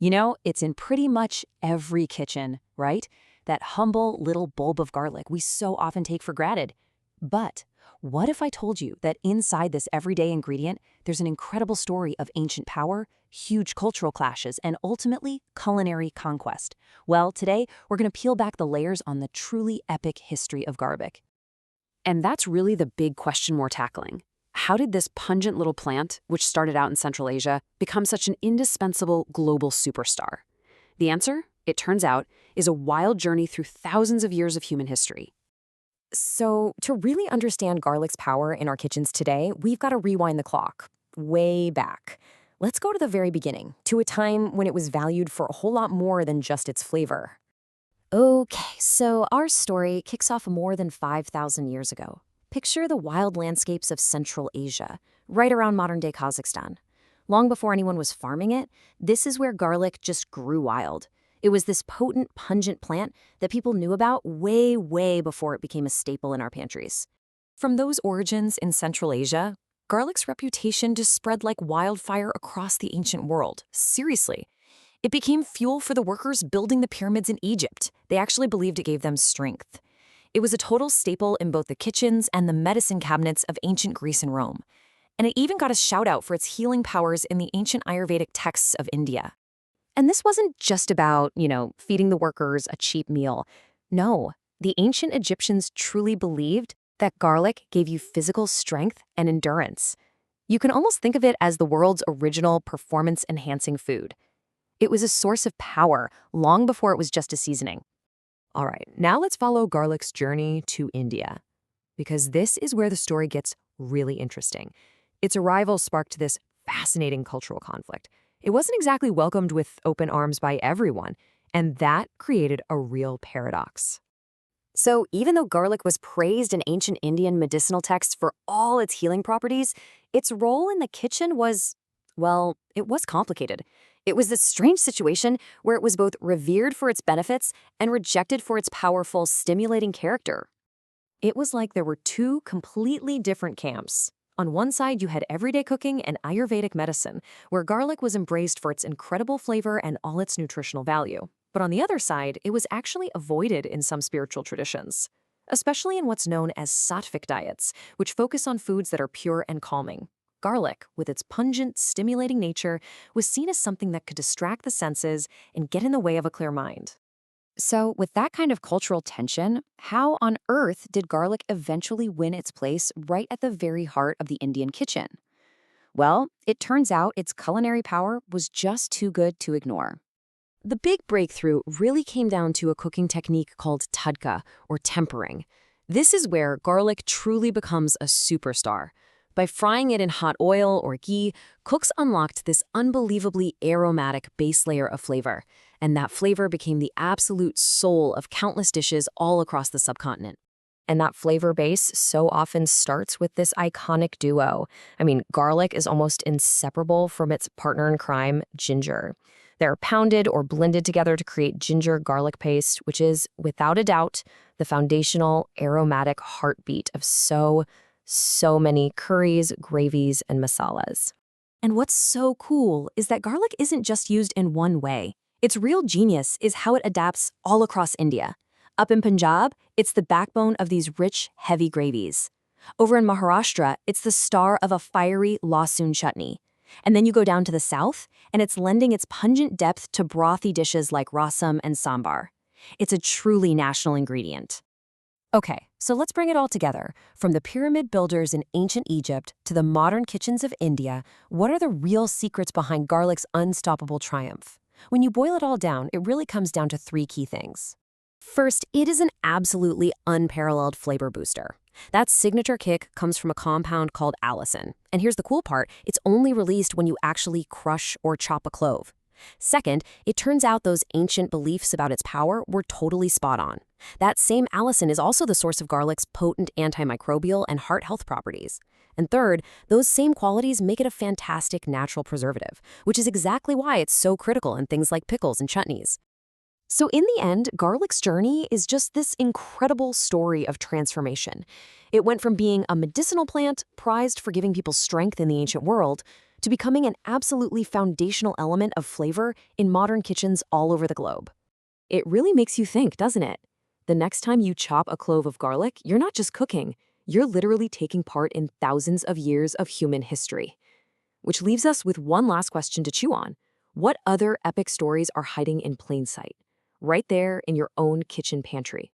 It's in pretty much every kitchen, right? That humble little bulb of garlic we so often take for granted. But what if I told you that inside this everyday ingredient, there's an incredible story of ancient power, huge cultural clashes, and ultimately culinary conquest? Well, today we're going to peel back the layers on the truly epic history of garlic. And that's really the big question we're tackling. How did this pungent little plant, which started out in Central Asia, become such an indispensable global superstar? The answer, it turns out, is a wild journey through thousands of years of human history. So, to really understand garlic's power in our kitchens today, we've got to rewind the clock way back. Let's go to the very beginning, to a time when it was valued for a whole lot more than just its flavor. Okay, so our story kicks off more than 5,000 years ago. Picture the wild landscapes of Central Asia, right around modern-day Kazakhstan. Long before anyone was farming it, this is where garlic just grew wild. It was this potent, pungent plant that people knew about way, way before it became a staple in our pantries. From those origins in Central Asia, garlic's reputation just spread like wildfire across the ancient world. Seriously. It became fuel for the workers building the pyramids in Egypt. They actually believed it gave them strength. It was a total staple in both the kitchens and the medicine cabinets of ancient Greece and Rome. And it even got a shout-out for its healing powers in the ancient Ayurvedic texts of India. And this wasn't just about, feeding the workers a cheap meal. No, the ancient Egyptians truly believed that garlic gave you physical strength and endurance. You can almost think of it as the world's original performance-enhancing food. It was a source of power long before it was just a seasoning. All right, now let's follow garlic's journey to India, because this is where the story gets really interesting. Its arrival sparked this fascinating cultural conflict. It wasn't exactly welcomed with open arms by everyone, and that created a real paradox. So even though garlic was praised in ancient Indian medicinal texts for all its healing properties, its role in the kitchen was, well, it was complicated. It was this strange situation where it was both revered for its benefits and rejected for its powerful, stimulating character. It was like there were two completely different camps. On one side, you had everyday cooking and Ayurvedic medicine, where garlic was embraced for its incredible flavor and all its nutritional value. But on the other side, it was actually avoided in some spiritual traditions, especially in what's known as sattvic diets, which focus on foods that are pure and calming. Garlic, with its pungent, stimulating nature, was seen as something that could distract the senses and get in the way of a clear mind. So, with that kind of cultural tension, how on earth did garlic eventually win its place right at the very heart of the Indian kitchen? Well, it turns out its culinary power was just too good to ignore. The big breakthrough really came down to a cooking technique called tadka, or tempering. This is where garlic truly becomes a superstar. By frying it in hot oil or ghee, cooks unlocked this unbelievably aromatic base layer of flavor, and that flavor became the absolute soul of countless dishes all across the subcontinent. And that flavor base so often starts with this iconic duo. Garlic is almost inseparable from its partner in crime, ginger. They're pounded or blended together to create ginger-garlic paste, which is, without a doubt, the foundational aromatic heartbeat of so many curries, gravies, and masalas. And what's so cool is that garlic isn't just used in one way. Its real genius is how it adapts all across India. Up in Punjab, it's the backbone of these rich, heavy gravies. Over in Maharashtra, it's the star of a fiery lasun chutney. And then you go down to the south, and it's lending its pungent depth to brothy dishes like rasam and sambar. It's a truly national ingredient. Okay, so let's bring it all together. From the pyramid builders in ancient Egypt to the modern kitchens of India, what are the real secrets behind garlic's unstoppable triumph? When you boil it all down, it really comes down to three key things. First, it is an absolutely unparalleled flavor booster. That signature kick comes from a compound called allicin. And here's the cool part, it's only released when you actually crush or chop a clove. Second, it turns out those ancient beliefs about its power were totally spot on. That same allicin is also the source of garlic's potent antimicrobial and heart health properties. And third, those same qualities make it a fantastic natural preservative, which is exactly why it's so critical in things like pickles and chutneys. So in the end, garlic's journey is just this incredible story of transformation. It went from being a medicinal plant prized for giving people strength in the ancient world to becoming an absolutely foundational element of flavor in modern kitchens all over the globe. It really makes you think, doesn't it? The next time you chop a clove of garlic, you're not just cooking, you're literally taking part in thousands of years of human history. Which leaves us with one last question to chew on. What other epic stories are hiding in plain sight? Right there in your own kitchen pantry.